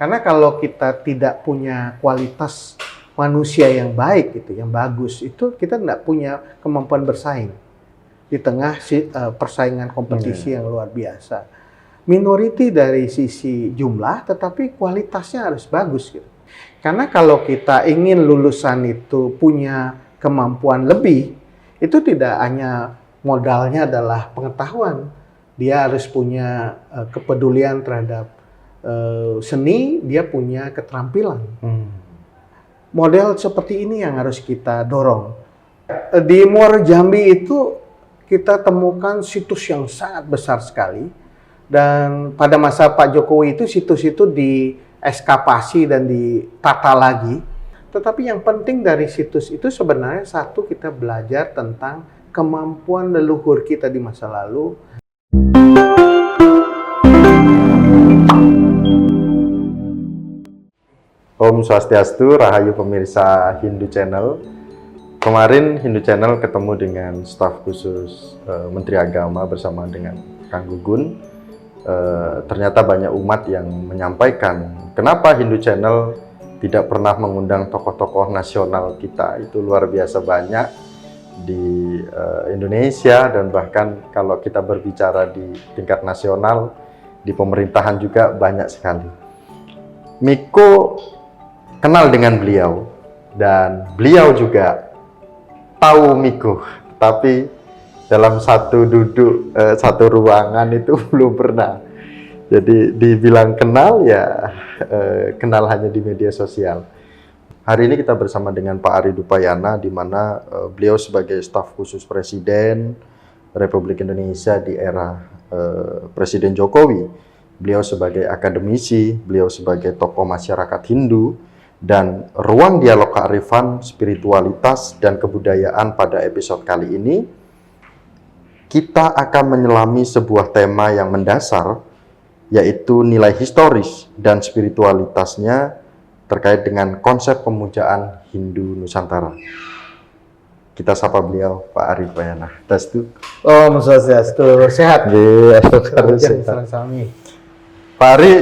Karena kalau kita tidak punya kualitas manusia yang baik gitu, yang bagus, itu kita tidak punya kemampuan bersaing di tengah persaingan kompetisi yang luar biasa. Minority dari sisi jumlah, tetapi kualitasnya harus bagus gitu. Karena kalau kita ingin lulusan itu punya kemampuan lebih, itu tidak hanya modalnya adalah pengetahuan, dia harus punya kepedulian terhadap seni, dia punya keterampilan. Model seperti ini yang harus kita dorong. Di Muara Jambi itu kita temukan situs yang sangat besar sekali, dan pada masa Pak Jokowi itu situs itu dieskavasi dan ditata lagi. Tetapi yang penting dari situs itu sebenarnya satu, kita belajar tentang kemampuan leluhur kita di masa lalu. Om Swastiastu, Rahayu pemirsa Hindu Channel. Kemarin Hindu Channel ketemu dengan staf khusus Menteri Agama bersama dengan Kang Gugun. Ternyata banyak umat yang menyampaikan kenapa Hindu Channel tidak pernah mengundang tokoh-tokoh nasional kita. Itu luar biasa banyak di Indonesia, dan bahkan kalau kita berbicara di tingkat nasional, di pemerintahan juga banyak sekali. Miko kenal dengan beliau, dan beliau juga tahu Miko, tapi dalam satu duduk, satu ruangan itu belum pernah. Jadi dibilang kenal ya kenal hanya di media sosial. Hari ini kita bersama dengan Pak Ari Dupayana, di mana beliau sebagai staf khusus Presiden Republik Indonesia di era Presiden Jokowi. Beliau sebagai akademisi, beliau sebagai tokoh masyarakat Hindu, dan ruang dialog kearifan, spiritualitas, dan kebudayaan pada episode kali ini, kita akan menyelami sebuah tema yang mendasar, yaitu nilai historis dan spiritualitasnya terkait dengan konsep pemujaan Hindu Nusantara. Kita sapa beliau, Pak Ari Dupayana. Dastu. Om Swastiastu, sehat? Iya, Pak Ari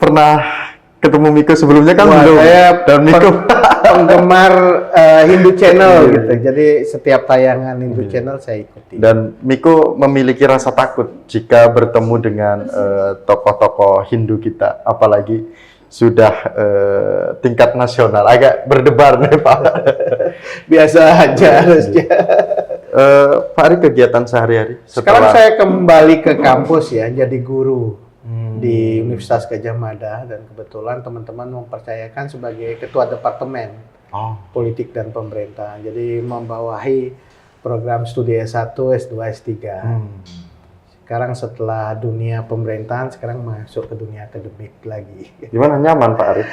pernah ketemu Miko sebelumnya kan? Wah, belum? saya Dan Miko penggemar Hindu Channel gitu. Jadi setiap tayangan Hindu Channel saya ikuti. Dan Miko memiliki rasa takut jika bertemu dengan tokoh-tokoh Hindu kita, apalagi sudah tingkat nasional. Agak berdebar nih Pak. Biasa aja harusnya. Pak Ari, kegiatan sehari-hari Sekarang saya kembali ke kampus ya, jadi guru di Universitas Gadjah Mada, dan kebetulan teman-teman mempercayakan sebagai ketua departemen politik dan pemerintahan. Jadi membawahi program studi S1, S2, S3. Sekarang setelah dunia pemerintahan, sekarang masuk ke dunia akademik lagi. Gimana, nyaman Pak Ari?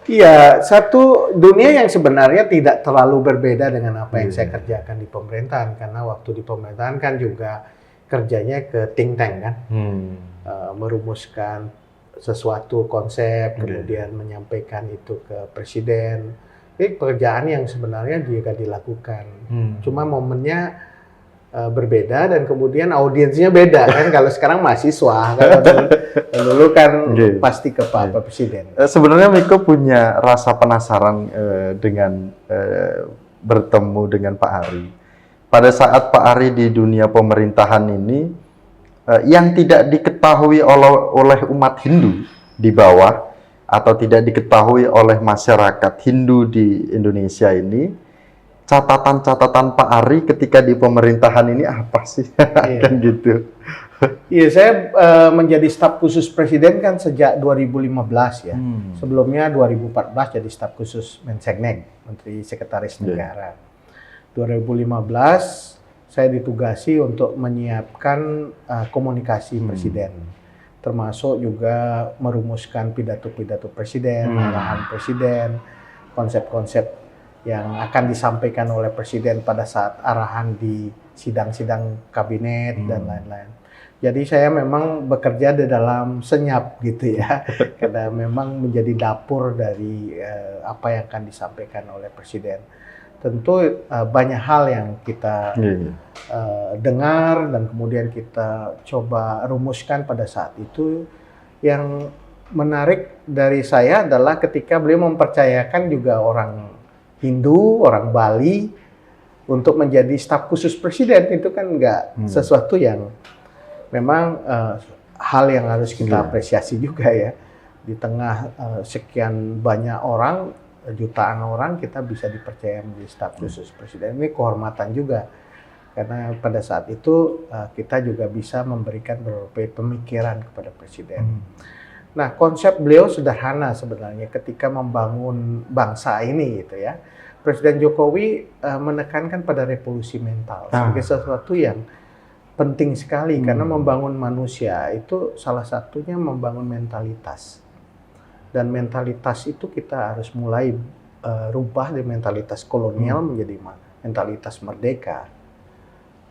Iya, satu dunia yang sebenarnya tidak terlalu berbeda dengan apa yang saya kerjakan di pemerintahan, karena waktu di pemerintahan kan juga kerjanya ke think tank kan, merumuskan sesuatu konsep, kemudian menyampaikan itu ke presiden. Ini pekerjaan yang sebenarnya juga dilakukan, cuma momennya berbeda, dan kemudian audiensnya beda kan. Kalau sekarang mahasiswa, kalau dulu kan pasti ke Pak Presiden. Sebenarnya Miko punya rasa penasaran dengan bertemu dengan Pak Ari. Pada saat Pak Ari di dunia pemerintahan ini, yang tidak diketahui oleh umat Hindu di bawah, atau tidak diketahui oleh masyarakat Hindu di Indonesia ini, catatan-catatan Pak Ari ketika di pemerintahan ini apa sih? Kan gitu. Iya, saya menjadi staf khusus presiden kan sejak 2015 ya. Sebelumnya 2014 jadi staf khusus Menseknek, Menteri Sekretaris Negara. 2015 saya ditugasi untuk menyiapkan komunikasi presiden, termasuk juga merumuskan pidato-pidato presiden, arahan presiden, konsep-konsep yang akan disampaikan oleh presiden pada saat arahan di sidang-sidang kabinet dan lain-lain. Jadi saya memang bekerja di dalam senyap gitu ya, karena memang menjadi dapur dari apa yang akan disampaikan oleh presiden. Tentu banyak hal yang kita dengar dan kemudian kita coba rumuskan pada saat itu, yang menarik dari saya adalah ketika beliau mempercayakan juga orang Hindu, orang Bali untuk menjadi staf khusus presiden. Itu kan nggak sesuatu yang memang hal yang harus kita apresiasi juga ya. Di tengah sekian banyak orang, jutaan orang, kita bisa dipercaya menjadi staf khusus presiden. Ini kehormatan juga. Karena pada saat itu kita juga bisa memberikan beberapa pemikiran kepada presiden. Nah, konsep beliau sederhana sebenarnya ketika membangun bangsa ini gitu ya. Presiden Jokowi menekankan pada revolusi mental sebagai sesuatu yang penting sekali karena membangun manusia itu salah satunya membangun mentalitas. Dan mentalitas itu kita harus mulai rubah dari mentalitas kolonial menjadi mentalitas merdeka.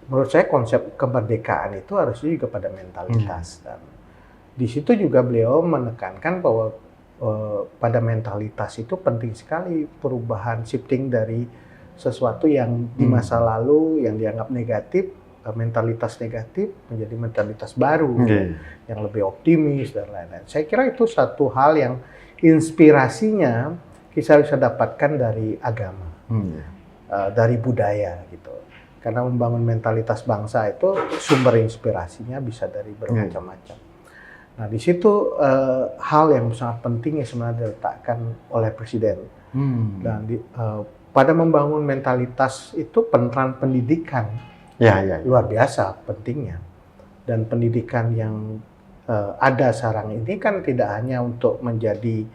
Menurut saya konsep kemerdekaan itu harusnya juga pada mentalitas. Dan di situ juga beliau menekankan bahwa pada mentalitas itu penting sekali perubahan shifting dari sesuatu yang di masa lalu yang dianggap negatif, mentalitas negatif menjadi mentalitas baru yang lebih optimis dan lain-lain. Saya kira itu satu hal yang inspirasinya kita bisa dapatkan dari agama, dari budaya gitu. Karena membangun mentalitas bangsa itu sumber inspirasinya bisa dari bermacam-macam. Nah, di situ hal yang sangat penting yang sebenarnya diletakkan oleh Presiden. Dan pada membangun mentalitas itu peran pendidikan luar biasa pentingnya. Dan pendidikan yang ada sekarang ini kan tidak hanya untuk menjadi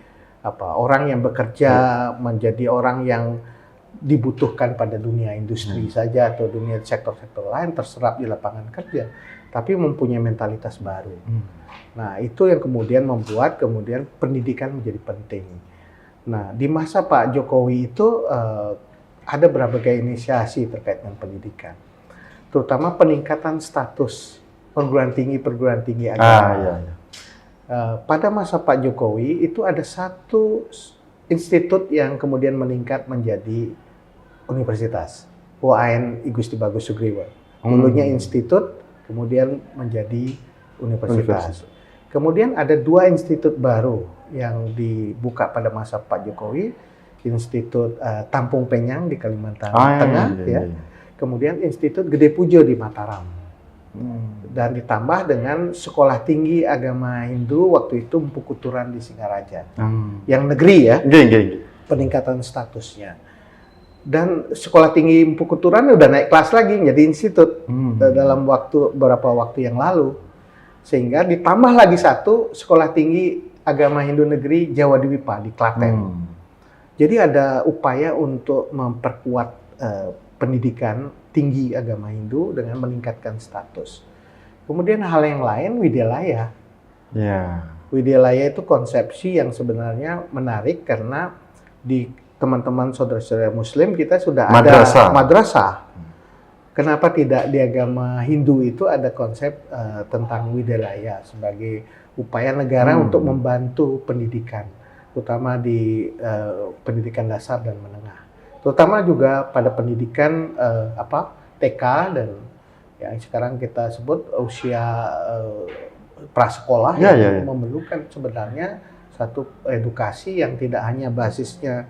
orang yang bekerja, menjadi orang yang dibutuhkan pada dunia industri saja atau dunia sektor-sektor lain terserap di lapangan kerja, tapi mempunyai mentalitas baru. Nah, itu yang kemudian membuat pendidikan menjadi penting. Nah, di masa Pak Jokowi itu ada berbagai inisiasi terkait dengan pendidikan, terutama peningkatan status perguruan tinggi agama. Pada masa Pak Jokowi itu ada satu institut yang kemudian meningkat menjadi universitas, UAN I Gusti Bagus Sugriwa. Dulunya institut, kemudian menjadi universitas. Kemudian ada 2 institut baru yang dibuka pada masa Pak Jokowi, Institut Tampung Penyang di Kalimantan Tengah, kemudian Institut Gede Pujo di Mataram, dan ditambah dengan Sekolah Tinggi Agama Hindu waktu itu Mpu Kuturan di Singaraja, yang negeri ya, peningkatan statusnya. Dan Sekolah Tinggi Mpu Kuturan udah naik kelas lagi menjadi institut dalam beberapa waktu yang lalu. Sehingga ditambah lagi satu Sekolah Tinggi Agama Hindu Negeri Jawa Dwipa di Klaten. Jadi ada upaya untuk memperkuat pendidikan tinggi agama Hindu dengan meningkatkan status. Kemudian hal yang lain, Widyalaya. Widyalaya itu konsepsi yang sebenarnya menarik karena di teman-teman saudara-saudara Muslim kita sudah ada madrasah. Kenapa tidak di agama Hindu itu ada konsep tentang Widyalaya sebagai upaya negara untuk membantu pendidikan, terutama di pendidikan dasar dan menengah, terutama juga pada pendidikan TK dan yang sekarang kita sebut usia prasekolah yang memerlukan sebenarnya satu edukasi yang tidak hanya basisnya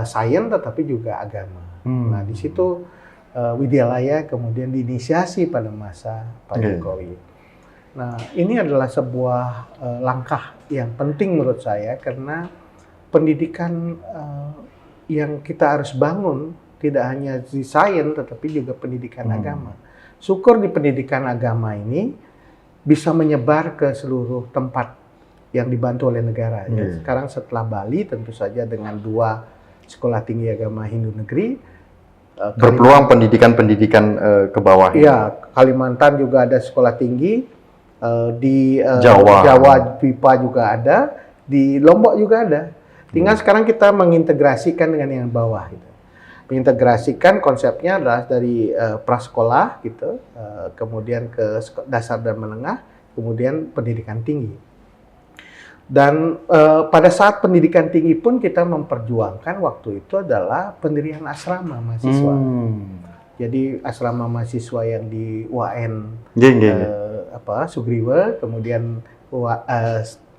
sains tetapi juga agama. Nah, di situ Widyalaya kemudian diinisiasi pada masa Pak Jokowi. Nah, ini adalah sebuah langkah yang penting menurut saya karena pendidikan yang kita harus bangun tidak hanya di sains tetapi juga pendidikan agama. Syukur di pendidikan agama ini bisa menyebar ke seluruh tempat yang dibantu oleh negara. Sekarang setelah Bali tentu saja dengan 2 Sekolah Tinggi Agama Hindu Negeri, berpeluang pendidikan ke bawah. Iya, Kalimantan juga ada sekolah tinggi, di Jawa Dwipa juga ada, di Lombok juga ada. Tinggal sekarang kita mengintegrasikan dengan yang bawah. Gitu. Mengintegrasikan konsepnya adalah dari prasekolah, gitu, kemudian ke dasar dan menengah, kemudian pendidikan tinggi. Dan pada saat pendidikan tinggi pun kita memperjuangkan waktu itu adalah pendirian asrama mahasiswa. Jadi asrama mahasiswa yang di UAN Sugriwa, kemudian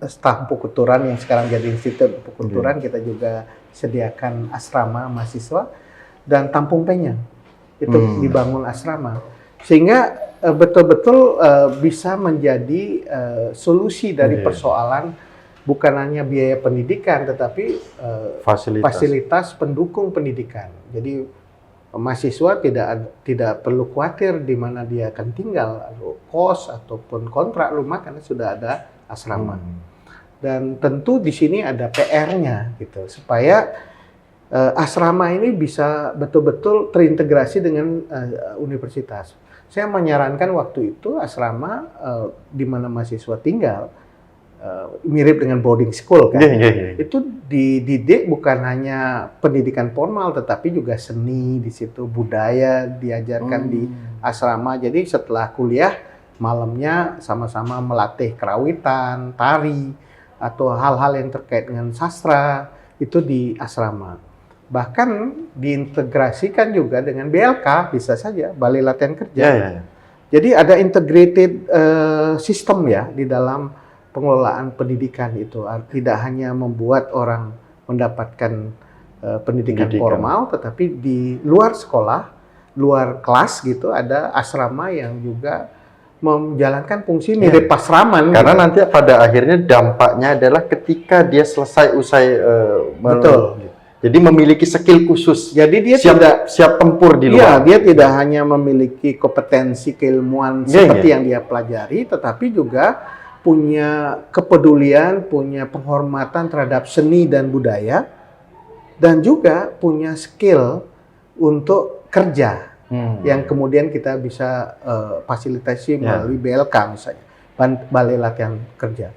staf Pukuturan yang sekarang jadi Institut Pukuturan, kita juga sediakan asrama mahasiswa dan Tampung Penyang. Itu dibangun asrama. Sehingga betul-betul bisa menjadi solusi dari persoalan bukan hanya biaya pendidikan, tetapi fasilitas pendukung pendidikan. Jadi mahasiswa tidak perlu khawatir di mana dia akan tinggal, kos ataupun kontrak rumah, karena sudah ada asrama. Dan tentu di sini ada PR-nya gitu, supaya asrama ini bisa betul-betul terintegrasi dengan universitas. Saya menyarankan waktu itu asrama di mana mahasiswa tinggal mirip dengan boarding school kan. Itu dididik bukan hanya pendidikan formal, tetapi juga seni di situ, budaya diajarkan di asrama. Jadi setelah kuliah malamnya sama-sama melatih kerawitan, tari, atau hal-hal yang terkait dengan sastra itu di asrama. Bahkan diintegrasikan juga dengan BLK, bisa saja, Balai Latihan Kerja. Jadi ada integrated system ya di dalam pengelolaan pendidikan itu. Tidak hanya membuat orang mendapatkan pendidikan formal, tetapi di luar sekolah, luar kelas gitu, ada asrama yang juga menjalankan fungsi mirip pasraman. Karena nanti pada akhirnya dampaknya adalah ketika dia selesai usai betul. Jadi memiliki skill khusus. Jadi dia siap tempur di luar. Dia tidak hanya memiliki kompetensi keilmuan seperti yang dia pelajari, tetapi juga punya kepedulian, punya penghormatan terhadap seni dan budaya, dan juga punya skill untuk kerja. Yang kemudian kita bisa fasilitasi melalui BLK misalnya, Balai Latihan Kerja.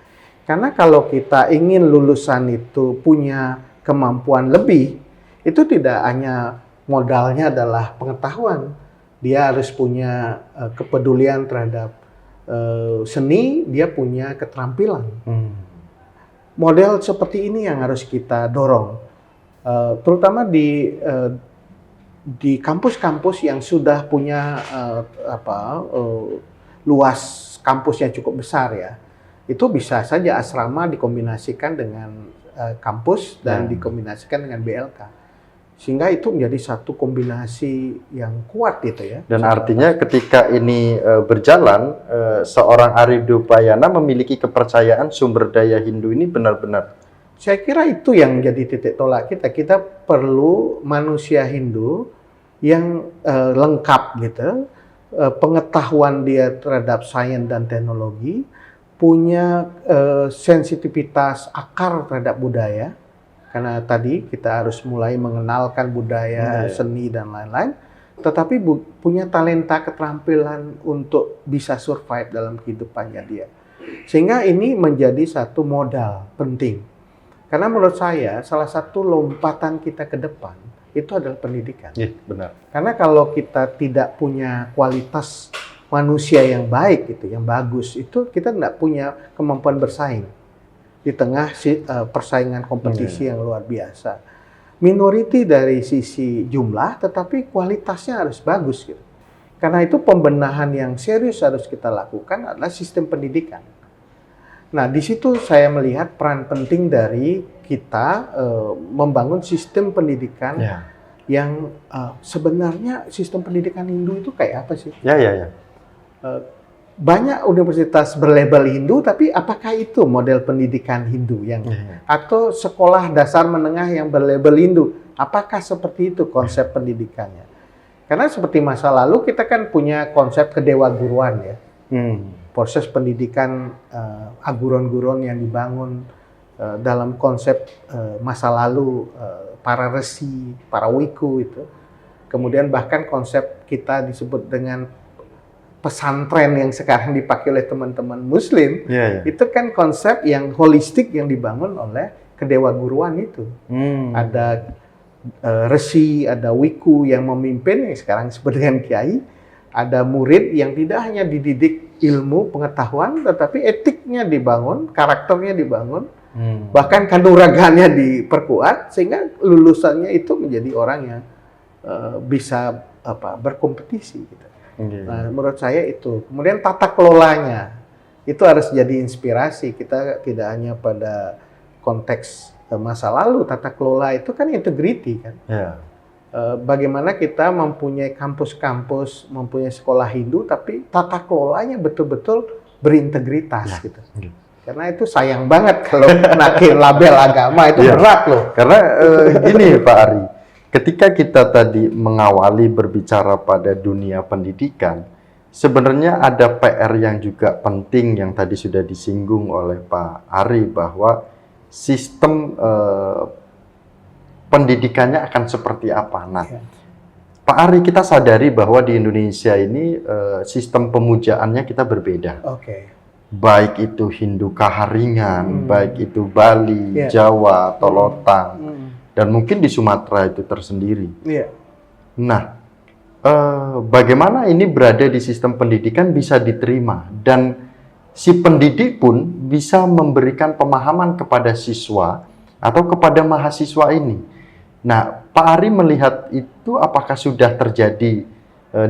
Karena kalau kita ingin lulusan itu punya kemampuan lebih, itu tidak hanya modalnya adalah pengetahuan, dia harus punya kepedulian terhadap seni, dia punya keterampilan. Model seperti ini yang harus kita dorong, terutama di kampus-kampus yang sudah punya luas kampusnya cukup besar ya, itu bisa saja asrama dikombinasikan dengan kampus dan dikombinasikan dengan BLK, sehingga itu menjadi satu kombinasi yang kuat gitu ya. Dan artinya ketika ini berjalan, seorang Ari Dupayana memiliki kepercayaan sumber daya Hindu ini benar-benar. Saya kira itu yang jadi titik tolak kita. Kita perlu manusia Hindu yang lengkap gitu, pengetahuan dia terhadap sains dan teknologi, punya sensitivitas akar terhadap budaya, karena tadi kita harus mulai mengenalkan budaya, seni dan lain-lain, tetapi punya talenta, keterampilan untuk bisa survive dalam kehidupannya dia. Sehingga ini menjadi satu modal penting. Karena menurut saya salah satu lompatan kita ke depan itu adalah pendidikan. Benar. Karena kalau kita tidak punya kualitas manusia yang baik gitu, yang bagus, itu kita tidak punya kemampuan bersaing di tengah persaingan kompetisi yang luar biasa. Minority dari sisi jumlah, tetapi kualitasnya harus bagus gitu. Karena itu pembenahan yang serius harus kita lakukan adalah sistem pendidikan. Nah, di situ saya melihat peran penting dari kita membangun sistem pendidikan yang sebenarnya sistem pendidikan Hindu itu kayak apa sih? Banyak universitas berlabel Hindu, tapi apakah itu model pendidikan Hindu yang atau sekolah dasar menengah yang berlabel Hindu? Apakah seperti itu konsep pendidikannya? Karena seperti masa lalu kita kan punya konsep kedewaguruan ya. Proses pendidikan aguron-guron yang dibangun dalam konsep masa lalu, para resi, para wiku itu. Kemudian bahkan konsep kita disebut dengan pesantren yang sekarang dipakai oleh teman-teman Muslim, itu kan konsep yang holistik yang dibangun oleh kedewaguruan itu. Ada resi, ada wiku yang memimpin, yang sekarang disebut dengan kiai. Ada murid yang tidak hanya dididik ilmu pengetahuan, tetapi etiknya dibangun, karakternya dibangun, bahkan kanuraganya diperkuat, sehingga lulusannya itu menjadi orang yang bisa berkompetisi. Gitu. Nah, menurut saya itu. Kemudian tata kelolanya Itu harus jadi inspirasi. Kita tidak hanya pada konteks masa lalu, tata kelola itu kan integrity kan. Ya. Bagaimana kita mempunyai kampus-kampus, mempunyai sekolah Hindu, tapi tata kelolanya betul-betul berintegritas gitu. Karena itu sayang banget kalau naik label agama itu berat loh. Karena gini Pak Ari, ketika kita tadi mengawali berbicara pada dunia pendidikan, sebenarnya ada PR yang juga penting yang tadi sudah disinggung oleh Pak Ari, bahwa sistem pendidikannya akan seperti apa. Nah, Pak Ari, kita sadari bahwa di Indonesia ini sistem pemujaannya kita berbeda. Baik itu Hindu Kaharingan, baik itu Bali, Jawa, Tolotang, dan mungkin di Sumatera itu tersendiri. Nah, bagaimana ini berada di sistem pendidikan bisa diterima, dan si pendidik pun bisa memberikan pemahaman kepada siswa atau kepada mahasiswa ini. Nah, Pak Ari melihat itu apakah sudah terjadi,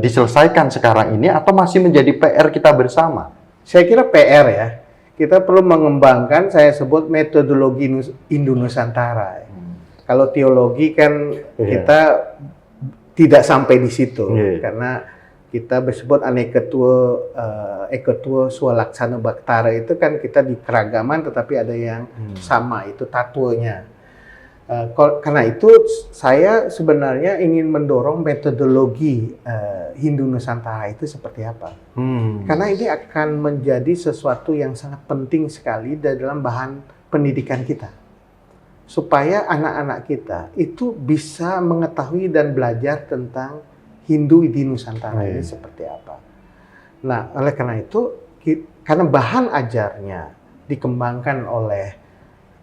diselesaikan sekarang ini, atau masih menjadi PR kita bersama? Saya kira PR ya. Kita perlu mengembangkan, saya sebut metodologi Indo-Nusantara. Kalau teologi kan kita tidak sampai di situ, karena kita bersebut Ekatwa Swalaksana Bhaktara, itu kan kita di keragaman tetapi ada yang sama, itu tatuanya. Karena itu saya sebenarnya ingin mendorong metodologi Hindu Nusantara itu seperti apa. Karena ini akan menjadi sesuatu yang sangat penting sekali dalam bahan pendidikan kita. Supaya anak-anak kita itu bisa mengetahui dan belajar tentang Hindu di Nusantara ini seperti apa. Nah, oleh karena itu, karena bahan ajarnya dikembangkan oleh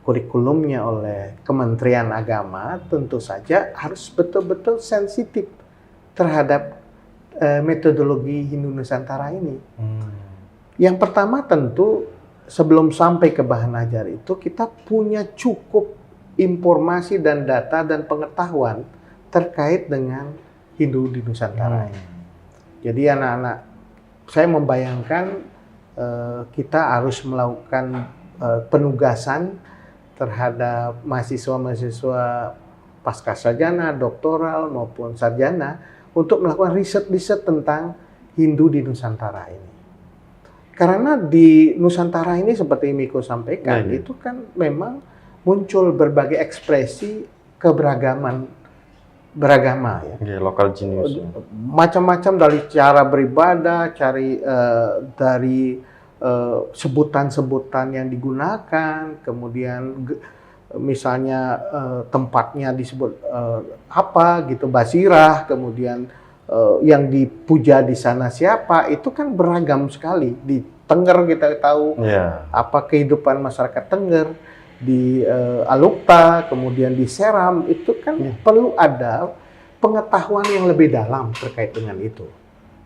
kurikulumnya oleh Kementerian Agama, tentu saja harus betul-betul sensitif terhadap metodologi Hindu Nusantara ini. Yang pertama tentu sebelum sampai ke bahan ajar itu, kita punya cukup informasi dan data dan pengetahuan terkait dengan Hindu di Nusantara. Jadi anak-anak, saya membayangkan kita harus melakukan penugasan terhadap mahasiswa-mahasiswa pasca sarjana, doktoral maupun sarjana untuk melakukan riset-riset tentang Hindu di Nusantara ini. Karena di Nusantara ini seperti Miko sampaikan, itu kan memang muncul berbagai ekspresi keberagaman beragama ya. Lokal genius. Macam-macam dari cara beribadah, dari sebutan-sebutan yang digunakan, kemudian misalnya tempatnya disebut apa gitu, Basirah, kemudian yang dipuja di sana siapa, itu kan beragam sekali. Di Tengger kita tahu apa kehidupan masyarakat Tengger, di Alukta, kemudian di Seram, itu kan perlu ada pengetahuan yang lebih dalam terkait dengan itu.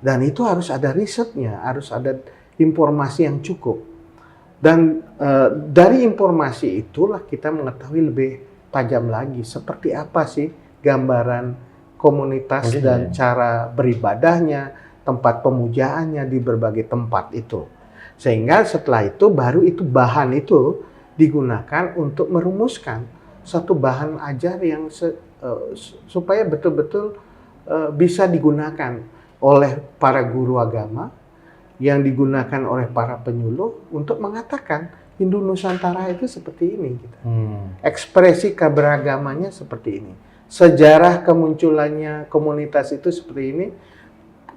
Dan itu harus ada risetnya, harus ada informasi yang cukup. Dan dari informasi itulah kita mengetahui lebih tajam lagi seperti apa sih gambaran komunitas dan cara beribadahnya, tempat pemujaannya di berbagai tempat itu. Sehingga setelah itu baru itu bahan itu digunakan untuk merumuskan satu bahan ajar yang supaya betul-betul bisa digunakan oleh para guru agama, yang digunakan oleh para penyuluh untuk mengatakan Hindu Nusantara itu seperti ini. Gitu. Ekspresi keberagamannya seperti ini. Sejarah kemunculannya komunitas itu seperti ini.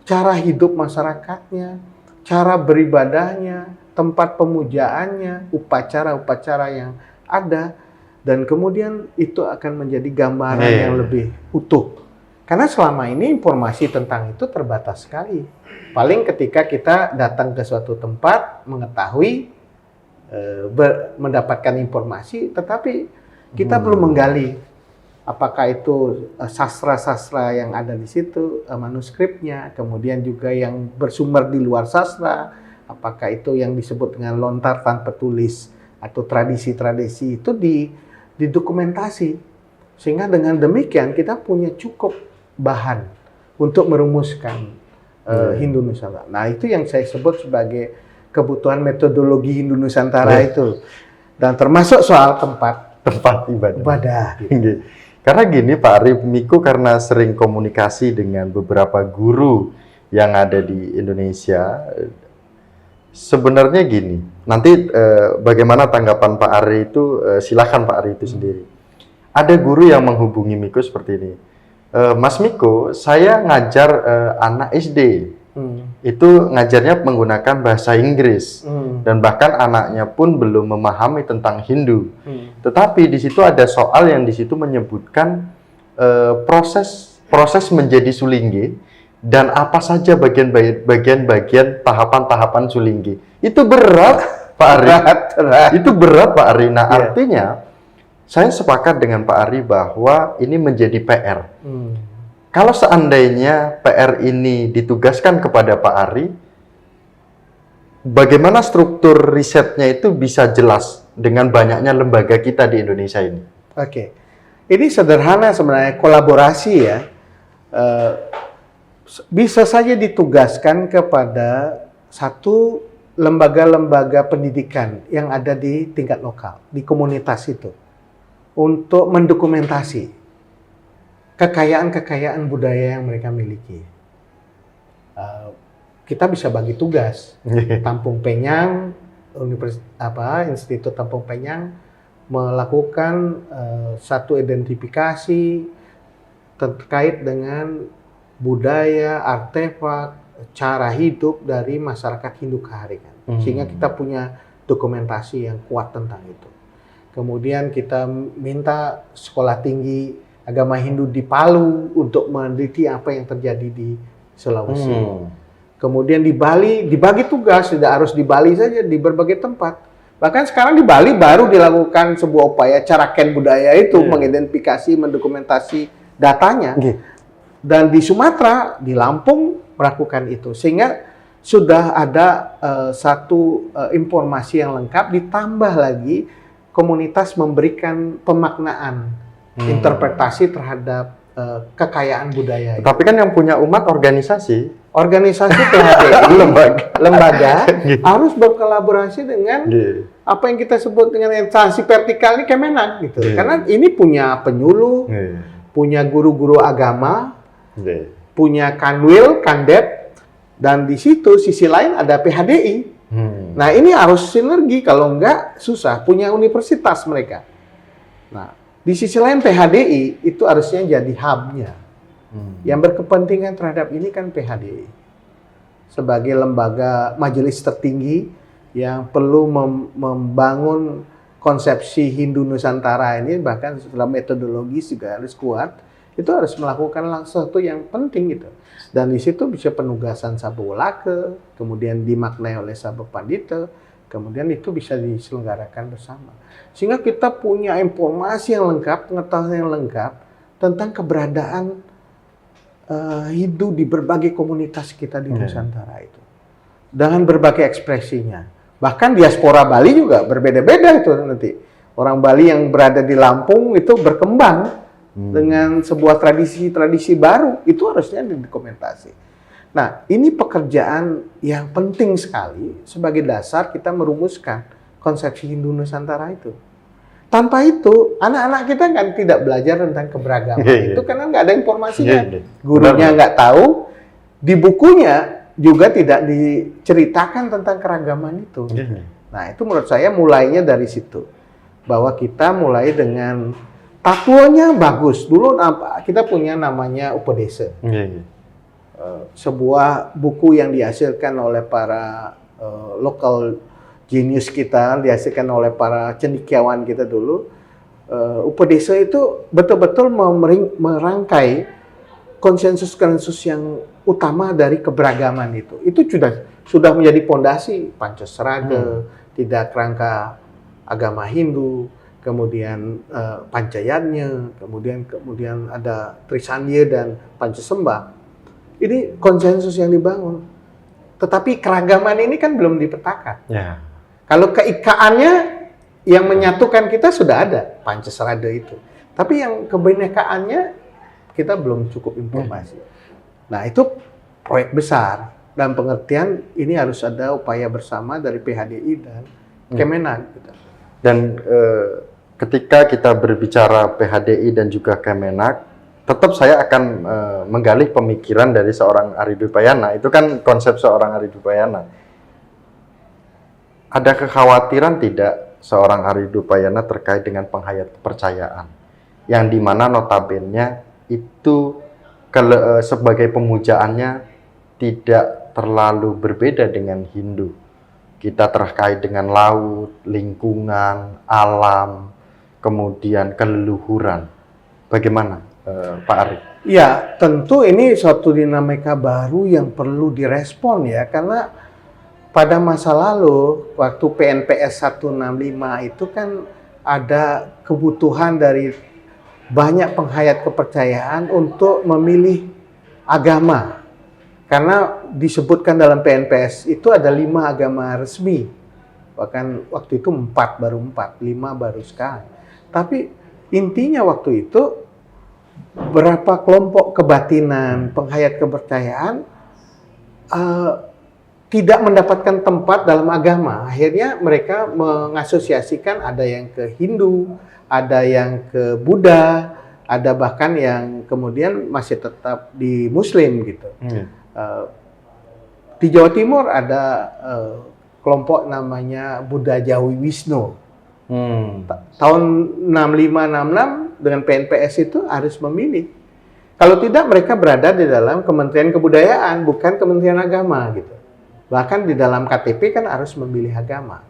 Cara hidup masyarakatnya, cara beribadahnya, tempat pemujaannya, upacara-upacara yang ada. Dan kemudian itu akan menjadi gambaran yang lebih utuh. Karena selama ini informasi tentang itu terbatas sekali. Paling ketika kita datang ke suatu tempat, mengetahui, mendapatkan informasi, tetapi kita belum menggali apakah itu sastra-sastra yang ada di situ, manuskripnya, kemudian juga yang bersumber di luar sastra, apakah itu yang disebut dengan lontar tanpa tulis, atau tradisi-tradisi itu didokumentasi. Sehingga dengan demikian kita punya cukup bahan untuk merumuskan Hindu Nusantara. Nah, itu yang saya sebut sebagai kebutuhan metodologi Hindu Nusantara itu, dan termasuk soal tempat ibadah. ibadah. Gitu. Karena gini Pak Ari, Miko karena sering komunikasi dengan beberapa guru yang ada di Indonesia, sebenarnya gini, nanti bagaimana tanggapan Pak Ari itu, silakan Pak Ari itu sendiri. Ada guru yang menghubungi Miko seperti ini, Mas Miko, saya ngajar anak SD, itu ngajarnya menggunakan bahasa Inggris, dan bahkan anaknya pun belum memahami tentang Hindu. Tetapi di situ ada soal yang di situ menyebutkan proses menjadi sulinggi dan apa saja bagian-bagian tahapan-tahapan sulinggi. Itu berat, Pak Ari. Itu berat, Pak Ari. Nah, artinya saya sepakat dengan Pak Ari bahwa ini menjadi PR. Kalau seandainya PR ini ditugaskan kepada Pak Ari, bagaimana struktur risetnya itu bisa jelas dengan banyaknya lembaga kita di Indonesia ini? Oke, ini sederhana sebenarnya, kolaborasi ya. Bisa saja ditugaskan kepada satu lembaga-lembaga pendidikan yang ada di tingkat lokal, di komunitas itu, untuk mendokumentasi kekayaan-kekayaan budaya yang mereka miliki. Kita bisa bagi tugas. Tampung Penyang, Institut Tampung Penyang melakukan satu identifikasi terkait dengan budaya, artefak, cara hidup dari masyarakat Hindu Kaharigan. Sehingga kita punya dokumentasi yang kuat tentang itu. Kemudian kita minta sekolah tinggi agama Hindu di Palu untuk meneliti apa yang terjadi di Sulawesi. Kemudian di Bali dibagi tugas, tidak harus di Bali saja, di berbagai tempat. Bahkan sekarang di Bali baru dilakukan sebuah upaya caraken budaya itu, mengidentifikasi, mendokumentasi datanya. Dan di Sumatera, di Lampung melakukan itu. Sehingga sudah ada satu informasi yang lengkap, ditambah lagi komunitas memberikan pemaknaan, interpretasi terhadap kekayaan budaya. Tapi kan yang punya umat organisasi PHDI, lembaga harus berkolaborasi dengan apa yang kita sebut dengan instansi vertikal ini, Kemenak gitu. Karena ini punya penyuluh, punya guru-guru agama, punya kanwil, kandep, dan di situ sisi lain ada PHDI. Nah, ini harus sinergi, kalau enggak susah, punya universitas mereka. Nah, di sisi lain PHDI itu harusnya jadi hub-nya. Yang berkepentingan terhadap ini kan PHDI. Sebagai lembaga majelis tertinggi yang perlu membangun konsepsi Hindu Nusantara ini, bahkan setelah metodologis juga harus kuat, itu harus melakukan sesuatu yang penting gitu. Dan di situ bisa penugasan Sabowolake, kemudian dimaknai oleh Sabuk Pandita, kemudian itu bisa diselenggarakan bersama. Sehingga kita punya informasi yang lengkap, pengetahuan yang lengkap tentang keberadaan Hindu di berbagai komunitas kita di Nusantara itu. Dengan berbagai ekspresinya. Bahkan diaspora Bali juga berbeda-beda itu nanti. Orang Bali yang berada di Lampung itu berkembang dengan sebuah tradisi-tradisi baru. Itu harusnya didokumentasi. Nah, ini pekerjaan yang penting sekali sebagai dasar kita merumuskan konsepsi Hindu Nusantara itu. Tanpa itu, anak-anak kita kan tidak belajar tentang keberagaman itu karena nggak ada informasinya. Gurunya nggak tahu, di bukunya juga tidak diceritakan tentang keragaman itu. Nah, itu menurut saya mulainya dari situ. Bahwa kita mulai dengan tatuannya bagus. Dulu kita punya namanya Upadesa. Sebuah buku yang dihasilkan oleh para lokal genius kita, dihasilkan oleh para cendekiawan kita dulu. Upadesa itu betul-betul merangkai konsensus-konsensus yang utama dari keberagaman itu. Itu sudah menjadi pondasi Pancasraga, tidak kerangka agama Hindu, kemudian Pancayatnya, kemudian ada Trisandya dan Pancasembah. Ini konsensus yang dibangun. Tetapi keragaman ini kan belum dipetakan. Kalau keikaannya yang menyatukan kita sudah ada, Pancasrada itu. Tapi yang kebinekaannya kita belum cukup informasi. Nah, itu proyek besar. dalam pengertian ini harus ada upaya bersama dari PHDI dan Kemenag. Gitu. Dan ketika kita berbicara PHDI dan juga Kemenag, tetap saya akan menggali pemikiran dari seorang Ari Dwi Payana. Itu kan konsep seorang Ari Dwi Payana. Ada kekhawatiran tidak seorang Ari Dwi Payana terkait dengan penghayat kepercayaan, yang dimana notabene itu sebagai pemujaannya tidak terlalu berbeda dengan Hindu. Kita terkait dengan laut, lingkungan, alam, kemudian keleluhuran. Bagaimana, Pak Ari? Ya, tentu ini suatu dinamika baru yang perlu direspon ya, karena pada masa lalu waktu PNPS 165 itu kan ada kebutuhan dari banyak penghayat kepercayaan untuk memilih agama. Karena disebutkan dalam PNPS itu ada 5 agama resmi. Bahkan waktu itu 4, baru 4, 5 baru sekarang. Tapi intinya waktu itu berapa kelompok kebatinan, penghayat kepercayaan tidak mendapatkan tempat dalam agama. Akhirnya mereka mengasosiasikan ada yang ke Hindu, ada yang ke Buddha, ada bahkan yang kemudian masih tetap di Muslim gitu. Di Jawa Timur ada kelompok namanya Buddha Jawi Wisnu. Tahun 65-66 dengan PNPS itu harus memilih. Kalau tidak mereka berada di dalam Kementerian Kebudayaan, bukan Kementerian Agama gitu. Bahkan di dalam KTP kan harus memilih agama.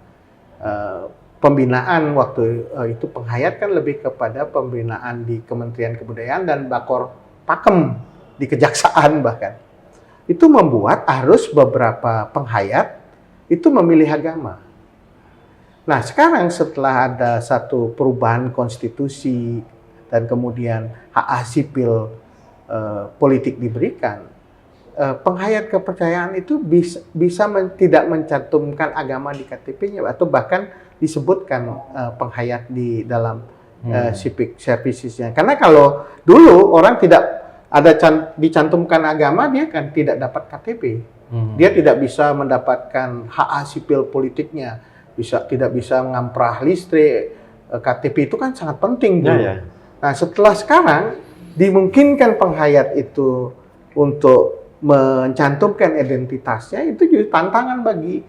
Pembinaan waktu itu penghayat kan lebih kepada pembinaan di Kementerian Kebudayaan dan Bakor Pakem di Kejaksaan bahkan. Itu membuat harus beberapa penghayat itu memilih agama. Nah sekarang setelah ada satu perubahan konstitusi dan kemudian hak sipil politik diberikan, penghayat kepercayaan itu bisa tidak mencantumkan agama di KTP-nya atau bahkan disebutkan penghayat di dalam civic services-nya. Karena kalau dulu orang tidak ada dicantumkan agama, dia kan tidak dapat KTP. Dia tidak bisa mendapatkan hak sipil politiknya, tidak bisa mengamprah listrik. KTP itu kan sangat penting dulu. Nah, setelah sekarang dimungkinkan penghayat itu untuk mencantumkan identitasnya, itu juga tantangan bagi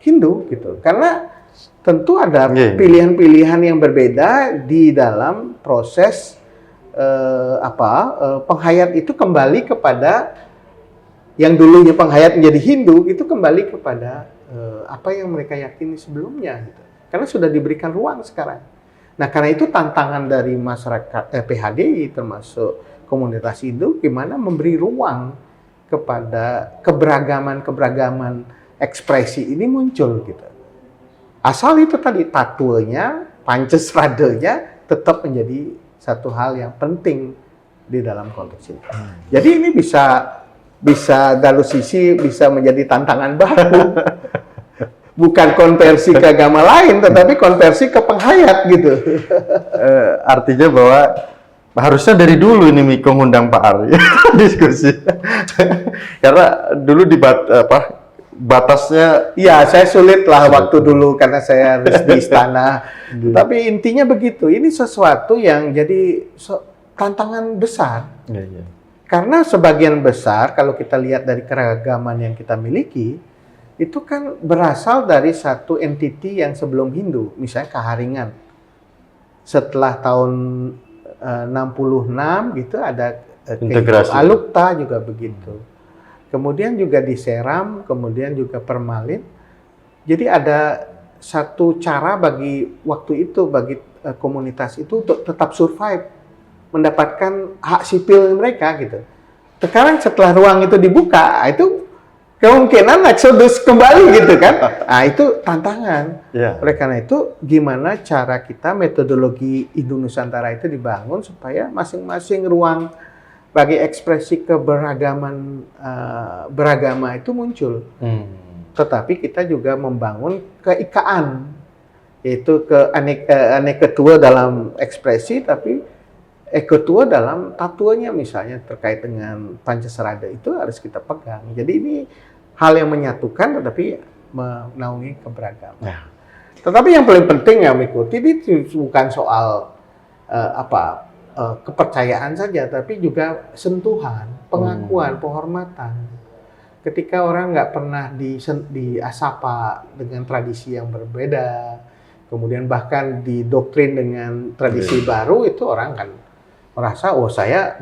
Hindu gitu. Karena tentu ada pilihan-pilihan yang berbeda di dalam proses penghayat itu kembali kepada yang dulunya penghayat menjadi Hindu, itu kembali kepada apa yang mereka yakini sebelumnya gitu. Karena sudah diberikan ruang sekarang. Nah, karena itu tantangan dari masyarakat PHDI termasuk komunitas Hindu gimana memberi ruang kepada keberagaman ekspresi ini muncul gitu. Asal itu tadi tatuanya, pancesradanya tetap menjadi satu hal yang penting di dalam konteks ini. Jadi ini bisa dari sisi bisa menjadi tantangan baru. Bukan konversi ke agama lain, tetapi konversi ke penghayat gitu. Artinya bahwa harusnya dari dulu ini Miko ngundang Pak Ari diskusi. Karena dulu batasnya. Ya, saya sulit lah waktu dulu karena saya harus di istana. Tapi intinya begitu. Ini sesuatu yang jadi tantangan besar. Karena sebagian besar kalau kita lihat dari keragaman yang kita miliki, itu kan berasal dari satu entiti yang sebelum Hindu, misalnya Kaharingan. Setelah tahun 66 gitu ada integrasi. Alukta juga begitu. Kemudian juga di Seram, kemudian juga Permalin. Jadi ada satu cara bagi waktu itu bagi komunitas itu untuk tetap survive, mendapatkan hak sipil mereka gitu. Sekarang setelah ruang itu dibuka, itu kemungkinan eksodus kembali gitu kan. Nah, itu tantangan. Oleh karena itu, gimana cara kita metodologi Indo-Nusantara itu dibangun supaya masing-masing ruang bagi ekspresi keberagaman beragama itu muncul. Tetapi kita juga membangun keikaan, yaitu aneketua dalam ekspresi, tapi ekotua dalam tatuanya misalnya terkait dengan Pancasarada itu harus kita pegang. Jadi ini hal yang menyatukan tetapi menaungi keberagaman. Ya. Tetapi yang paling penting ya mengikuti ini bukan soal kepercayaan saja, tapi juga sentuhan, pengakuan, penghormatan. Ketika orang nggak pernah diasapa dengan tradisi yang berbeda, kemudian bahkan didoktrin dengan tradisi baru, itu orang kan merasa, oh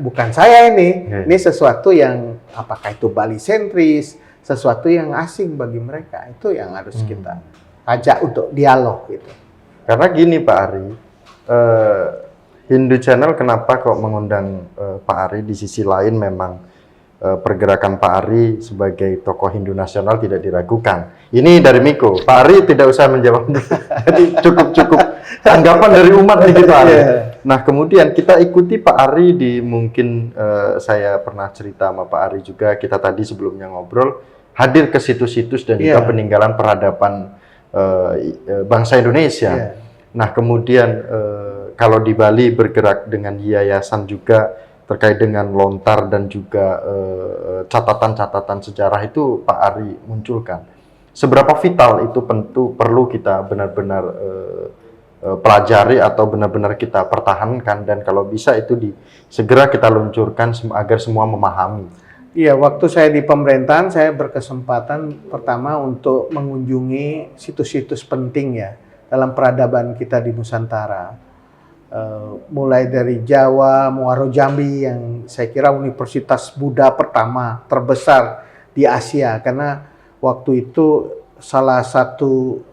bukan saya ini sesuatu yang apakah itu Bali sentris, sesuatu yang asing bagi mereka. Itu yang harus kita ajak untuk dialog gitu. Karena gini Pak Ari, Hindu Channel kenapa kok mengundang Pak Ari? Di sisi lain memang pergerakan Pak Ari sebagai tokoh Hindu nasional tidak diragukan. Ini dari Miko, Pak Ari tidak usah menjawab. Jadi cukup tanggapan dari umat nih Pak Ari. Nah kemudian kita ikuti Pak Ari di mungkin saya pernah cerita sama Pak Ari juga, kita tadi sebelumnya ngobrol, hadir ke situs-situs dan juga peninggalan peradaban bangsa Indonesia. Nah kemudian kalau di Bali bergerak dengan yayasan juga terkait dengan lontar dan juga catatan-catatan sejarah itu Pak Ari munculkan. Seberapa vital itu perlu kita benar-benar pelajari atau benar-benar kita pertahankan, dan kalau bisa itu segera kita luncurkan agar semua memahami. Iya, waktu saya di pemerintahan saya berkesempatan pertama untuk mengunjungi situs-situs penting ya dalam peradaban kita di Nusantara. Mulai dari Jawa, Muaro Jambi yang saya kira universitas Buddha pertama terbesar di Asia, karena waktu itu salah satu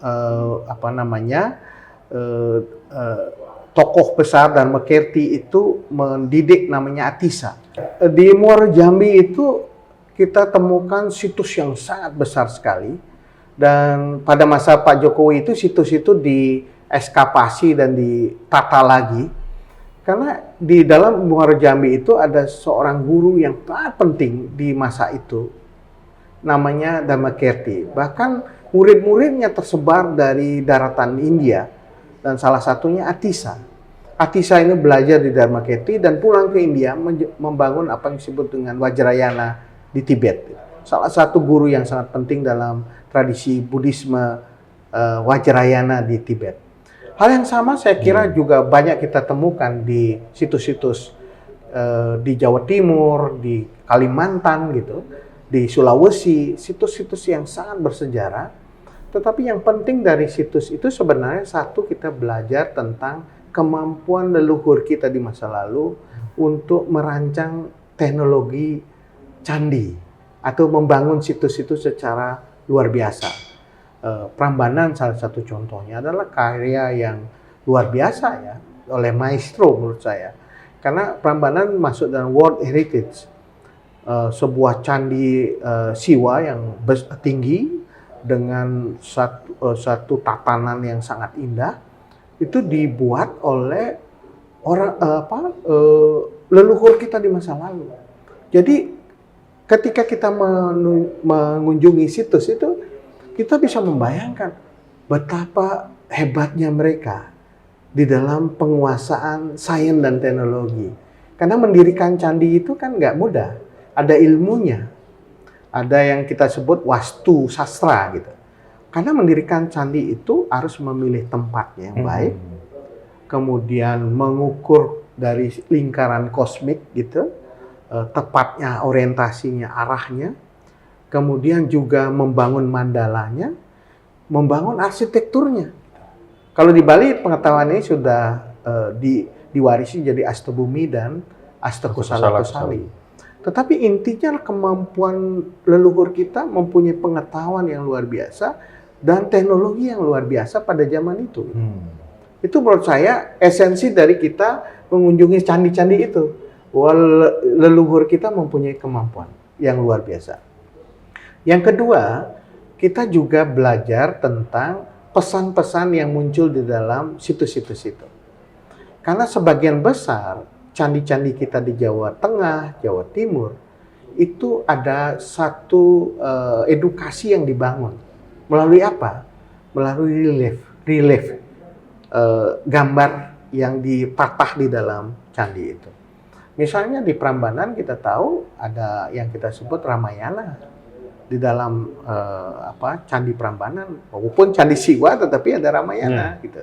tokoh besar dan Mekerti itu mendidik namanya Atisa. Di Muaro Jambi itu kita temukan situs yang sangat besar sekali, dan pada masa Pak Jokowi itu situs itu dieskavasi dan ditata lagi, karena di dalam Muaro Jambi itu ada seorang guru yang sangat penting di masa itu, namanya Dhammakerti. Bahkan murid-muridnya tersebar dari daratan India, dan salah satunya Atisa. Atisa ini belajar di Dhammakerti dan pulang ke India membangun apa yang disebut dengan Vajrayana di Tibet. Salah satu guru yang sangat penting dalam tradisi Buddhisme Vajrayana di Tibet. Hal yang sama saya kira juga banyak kita temukan di situs-situs di Jawa Timur, di Kalimantan gitu, di Sulawesi, situs-situs yang sangat bersejarah. Tetapi yang penting dari situs itu sebenarnya satu, kita belajar tentang kemampuan leluhur kita di masa lalu untuk merancang teknologi candi atau membangun situs-situs secara luar biasa. Prambanan salah satu contohnya adalah karya yang luar biasa ya oleh maestro menurut saya, karena Prambanan masuk dalam World Heritage, sebuah candi Siwa yang tinggi dengan satu tatanan yang sangat indah, itu dibuat oleh leluhur kita di masa lalu. Jadi ketika kita mengunjungi situs itu, kita bisa membayangkan betapa hebatnya mereka di dalam penguasaan sains dan teknologi. Karena mendirikan candi itu kan nggak mudah, ada ilmunya. Ada yang kita sebut wastu sastra gitu. Karena mendirikan candi itu harus memilih tempatnya yang baik, kemudian mengukur dari lingkaran kosmik gitu, tepatnya orientasinya, arahnya, kemudian juga membangun mandalanya, membangun arsitekturnya. Kalau di Bali pengetahuan ini sudah diwarisi jadi Astabumi dan Astakusala Kusali. Tetapi intinya kemampuan leluhur kita mempunyai pengetahuan yang luar biasa dan teknologi yang luar biasa pada zaman itu. Itu menurut saya esensi dari kita mengunjungi candi-candi itu. Leluhur kita mempunyai kemampuan yang luar biasa. Yang kedua, kita juga belajar tentang pesan-pesan yang muncul di dalam situs-situs itu. Karena sebagian besar candi-candi kita di Jawa Tengah, Jawa Timur, itu ada satu edukasi yang dibangun. Melalui apa? Melalui relief gambar yang dipatah di dalam candi itu. Misalnya di Prambanan kita tahu ada yang kita sebut Ramayana. di dalam Candi Prambanan maupun Candi Siwa, tetapi ada Ramayana gitu.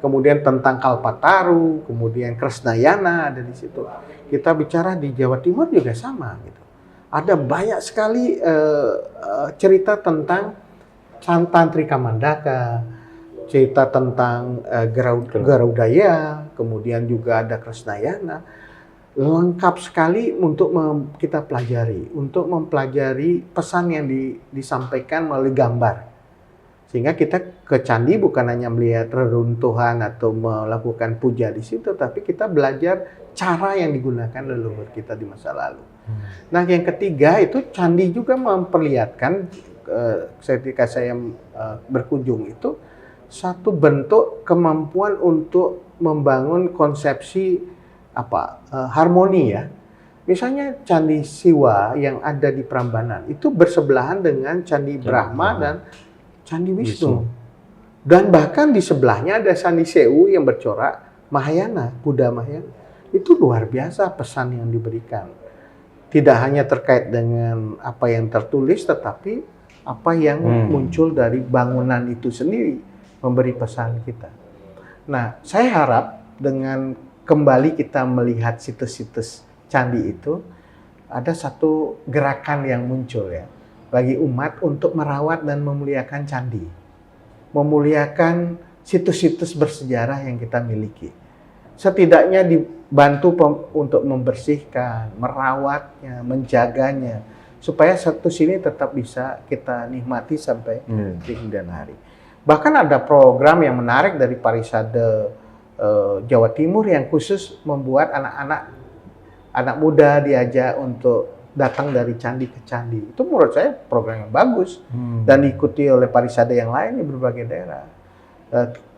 Kemudian tentang Kalpataru, kemudian Kresnayana ada di situ. Kita bicara di Jawa Timur juga sama gitu. Ada banyak sekali cerita tentang Tantri Kamandaka, cerita tentang Garudaya, kemudian juga ada Kresnayana. Lengkap sekali untuk kita pelajari, untuk mempelajari pesan yang disampaikan melalui gambar. Sehingga kita ke candi bukan hanya melihat reruntuhan atau melakukan puja di situ, tapi kita belajar cara yang digunakan leluhur kita di masa lalu. Nah, yang ketiga itu candi juga memperlihatkan ketika saya berkunjung itu satu bentuk kemampuan untuk membangun konsepsi harmoni ya. Misalnya Candi Siwa yang ada di Prambanan itu bersebelahan dengan Candi Brahma dan Candi Wisnu. Dan bahkan di sebelahnya ada Candi Sewu yang bercorak Mahayana, Buddha Mahayana. Itu luar biasa pesan yang diberikan. Tidak hanya terkait dengan apa yang tertulis, tetapi apa yang muncul dari bangunan itu sendiri memberi pesan kita. Nah, saya harap dengan kembali kita melihat situs-situs candi itu, ada satu gerakan yang muncul ya bagi umat untuk merawat dan memuliakan candi, memuliakan situs-situs bersejarah yang kita miliki. Setidaknya dibantu untuk membersihkan, merawatnya, menjaganya, supaya situs ini tetap bisa kita nikmati sampai di kemudian hari. Bahkan ada program yang menarik dari Parisade Jawa Timur yang khusus membuat anak muda diajak untuk datang dari candi ke candi. Itu menurut saya program yang bagus dan diikuti oleh Parisade yang lain di berbagai daerah.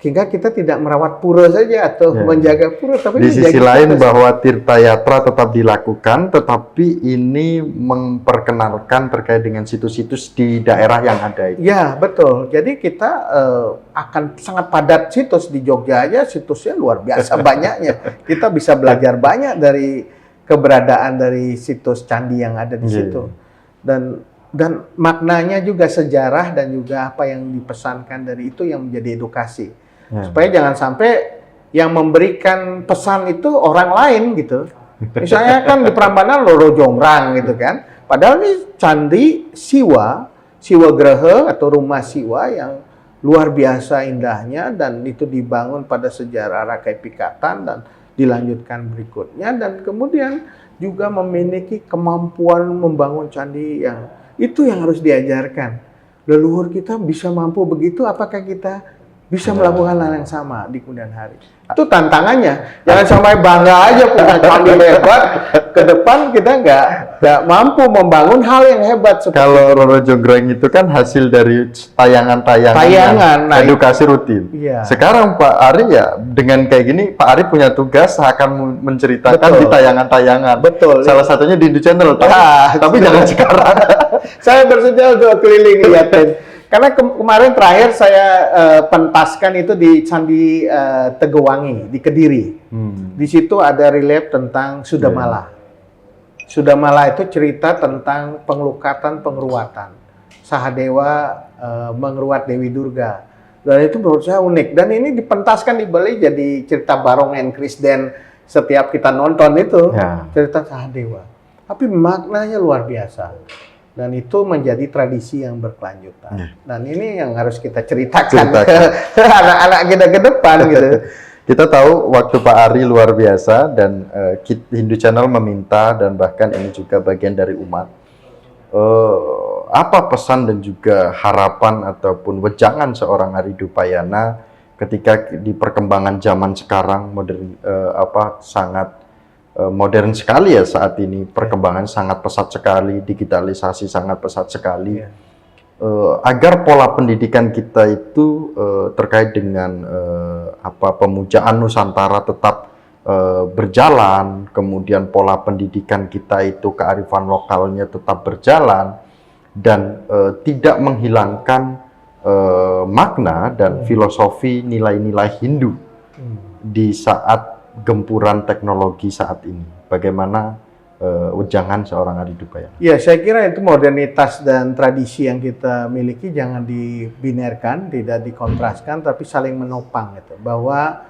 Hingga kita tidak merawat pura saja atau menjaga pura, tapi di sisi lain bahwa Tirta Yatra tetap dilakukan, tetapi ini memperkenalkan terkait dengan situs-situs di daerah yang ada itu. Ya, betul. Jadi kita akan sangat padat situs di Jogja aja, situsnya luar biasa banyaknya. Kita bisa belajar banyak dari keberadaan dari situs candi yang ada di situ. Dan maknanya juga sejarah dan juga apa yang dipesankan dari itu yang menjadi edukasi. Supaya jangan sampai yang memberikan pesan itu orang lain gitu. Misalnya kan di Prambanan Loro Jongrang gitu kan. Padahal ini Candi Siwa Graha atau Rumah Siwa yang luar biasa indahnya dan itu dibangun pada sejarah Rakai Pikatan dan dilanjutkan berikutnya dan kemudian juga memiliki kemampuan membangun candi yang itu yang harus diajarkan. Leluhur kita bisa mampu begitu, apakah kita bisa melakukan hal yang sama di kemudian hari? Itu tantangannya. Jangan sampai bangga aja punya candi hebat, ke depan kita nggak mampu membangun hal yang hebat. Kalau Roro Jonggrang itu kan hasil dari tayangan edukasi rutin. Iya. Sekarang Pak Ari ya dengan kayak gini, Pak Ari punya tugas akan menceritakan di tayangan-tayangan. Betul. Salah satunya di Hindu Channel. Tapi jangan sekarang. Saya bersedia untuk keliling lihatin. Karena kemarin terakhir saya pentaskan itu di Candi Tegowangi di Kediri. Di situ ada relief tentang Sudamala. Sudamala itu cerita tentang pengeruatan. Sahadewa mengeruat Dewi Durga. Dan itu menurut saya unik. Dan ini dipentaskan di Bali jadi cerita Barong and Krisden setiap kita nonton itu. Cerita Sahadewa. Tapi maknanya luar biasa. Dan itu menjadi tradisi yang berkelanjutan. Dan ini yang harus kita ceritakan ke anak-anak kita ke depan gitu. Kita tahu waktu Pak Ari luar biasa dan Hindu Channel meminta dan bahkan ini juga bagian dari umat. Apa pesan dan juga harapan ataupun wejangan seorang Ari Dupayana ketika di perkembangan zaman sekarang sangat modern sekali ya saat ini, perkembangan sangat pesat sekali, digitalisasi sangat pesat sekali, agar pola pendidikan kita itu terkait dengan pemujaan Nusantara tetap berjalan, kemudian pola pendidikan kita itu kearifan lokalnya tetap berjalan dan tidak menghilangkan makna dan filosofi nilai-nilai Hindu di saat gempuran teknologi saat ini. Bagaimana ujangan seorang Ari Dupayana. Ya, saya kira itu modernitas dan tradisi yang kita miliki jangan dibinerkan, tidak dikontraskan, tapi saling menopang gitu. Bahwa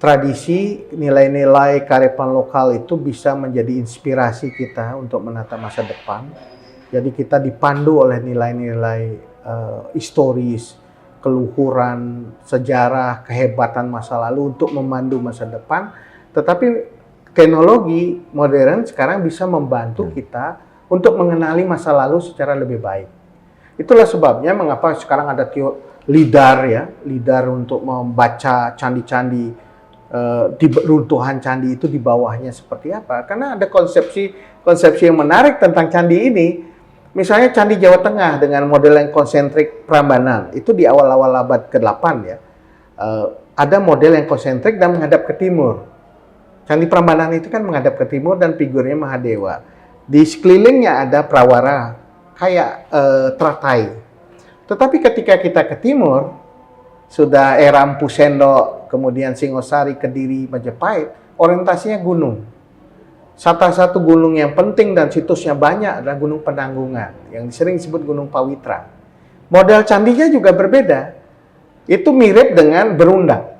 tradisi, nilai-nilai kearifan lokal itu bisa menjadi inspirasi kita untuk menata masa depan. Jadi kita dipandu oleh nilai-nilai historis, keluhuran, sejarah, kehebatan masa lalu untuk memandu masa depan. Tetapi teknologi modern sekarang bisa membantu kita untuk mengenali masa lalu secara lebih baik. Itulah sebabnya mengapa sekarang ada LIDAR ya, LIDAR untuk membaca candi-candi, di runtuhan candi itu di bawahnya seperti apa. Karena ada konsepsi yang menarik tentang candi ini. Misalnya Candi Jawa Tengah dengan model yang konsentrik Prambanan, itu di awal-awal abad ke-8 ya. Ada model yang konsentrik dan menghadap ke timur. Candi Prambanan itu kan menghadap ke timur dan figurnya Mahadewa. Di sekelilingnya ada prawara kayak teratai. Tetapi ketika kita ke timur, sudah era Empu Sendok, kemudian Singosari, Kediri, Majapahit, orientasinya gunung. Salah satu gunung yang penting dan situsnya banyak adalah Gunung Penanggungan, yang sering disebut Gunung Pawitra. Model candinya juga berbeda. Itu mirip dengan berundak.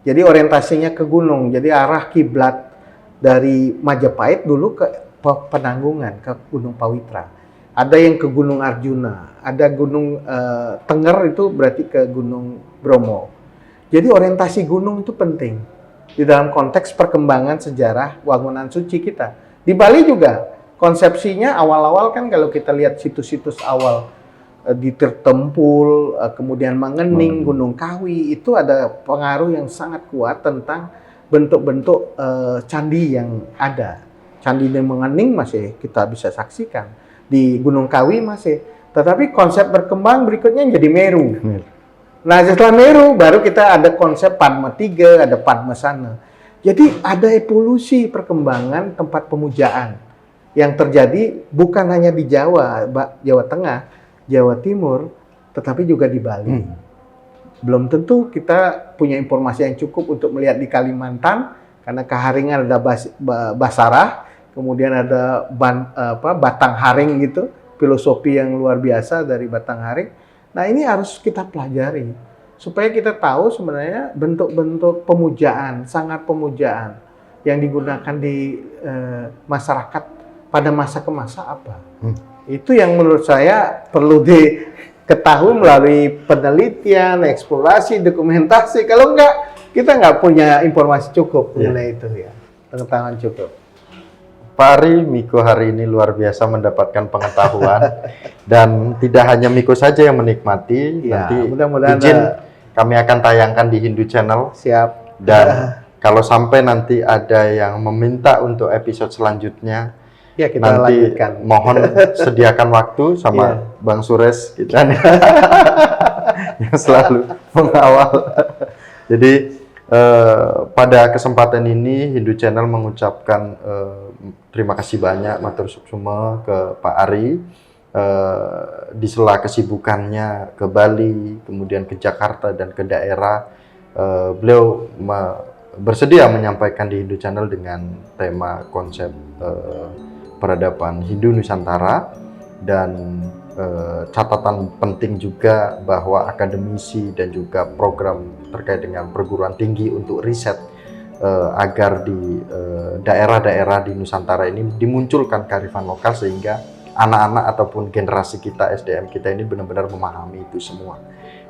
Jadi orientasinya ke gunung. Jadi arah kiblat dari Majapahit dulu ke Penanggungan, ke Gunung Pawitra. Ada yang ke Gunung Arjuna, ada Gunung Tenger itu berarti ke Gunung Bromo. Jadi orientasi gunung itu penting di dalam konteks perkembangan sejarah Wangunan Suci kita. Di Bali juga konsepsinya awal-awal kan kalau kita lihat situs-situs awal di Tirtempul, kemudian Mangening, Gunung Kawi, itu ada pengaruh yang sangat kuat tentang bentuk-bentuk candi yang ada. Candi di Mangening masih kita bisa saksikan, di Gunung Kawi masih. Tetapi konsep berkembang berikutnya jadi Meru. Nah setelah Meru baru kita ada konsep Padma 3, ada Padmasana. Jadi ada evolusi perkembangan tempat pemujaan yang terjadi bukan hanya di Jawa, Jawa Tengah, Jawa Timur, tetapi juga di Bali. Belum tentu kita punya informasi yang cukup untuk melihat di Kalimantan, karena keharingan ada Basarah, kemudian ada Batang Haring gitu, filosofi yang luar biasa dari Batang Haring. Nah ini harus kita pelajari, supaya kita tahu sebenarnya bentuk-bentuk pemujaan, sangat pemujaan, yang digunakan di masyarakat pada masa ke masa apa. Itu yang menurut saya perlu diketahui melalui penelitian, eksplorasi, dokumentasi. Kalau enggak, kita nggak punya informasi cukup mengenai itu ya, pengetahuan cukup. Pak Ari, Miko hari ini luar biasa mendapatkan pengetahuan dan tidak hanya Miko saja yang menikmati. Ya, nanti mudah-mudahan izin kami akan tayangkan di Hindu Channel. Siap. Dan kalau sampai nanti ada yang meminta untuk episode selanjutnya, ya, kita nanti lanjutkan. mohon sediakan waktu sama Bang Sures kita yang selalu mengawal. Jadi pada kesempatan ini Hindu Channel mengucapkan terima kasih banyak matur suksuma ke Pak Ari di sela kesibukannya ke Bali, kemudian ke Jakarta dan ke daerah. Beliau bersedia menyampaikan di Hindu Channel dengan tema konsep peradaban Hindu Nusantara, dan catatan penting juga bahwa akademisi dan juga program terkait dengan perguruan tinggi untuk riset agar di daerah-daerah di Nusantara ini dimunculkan kearifan lokal sehingga anak-anak ataupun generasi kita, SDM kita ini benar-benar memahami itu semua.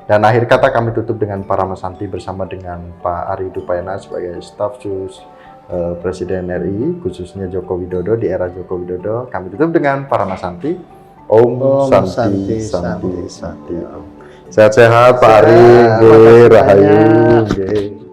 Dan akhir kata kami tutup dengan Parama Santi bersama dengan Pak Ari Dupayana sebagai staf sus Presiden RI, khususnya Joko Widodo di era Joko Widodo. Kami tutup dengan Parama Santi. Om Santi, Santi, Santi. Sehat-sehat Pak Ari, Rahayu.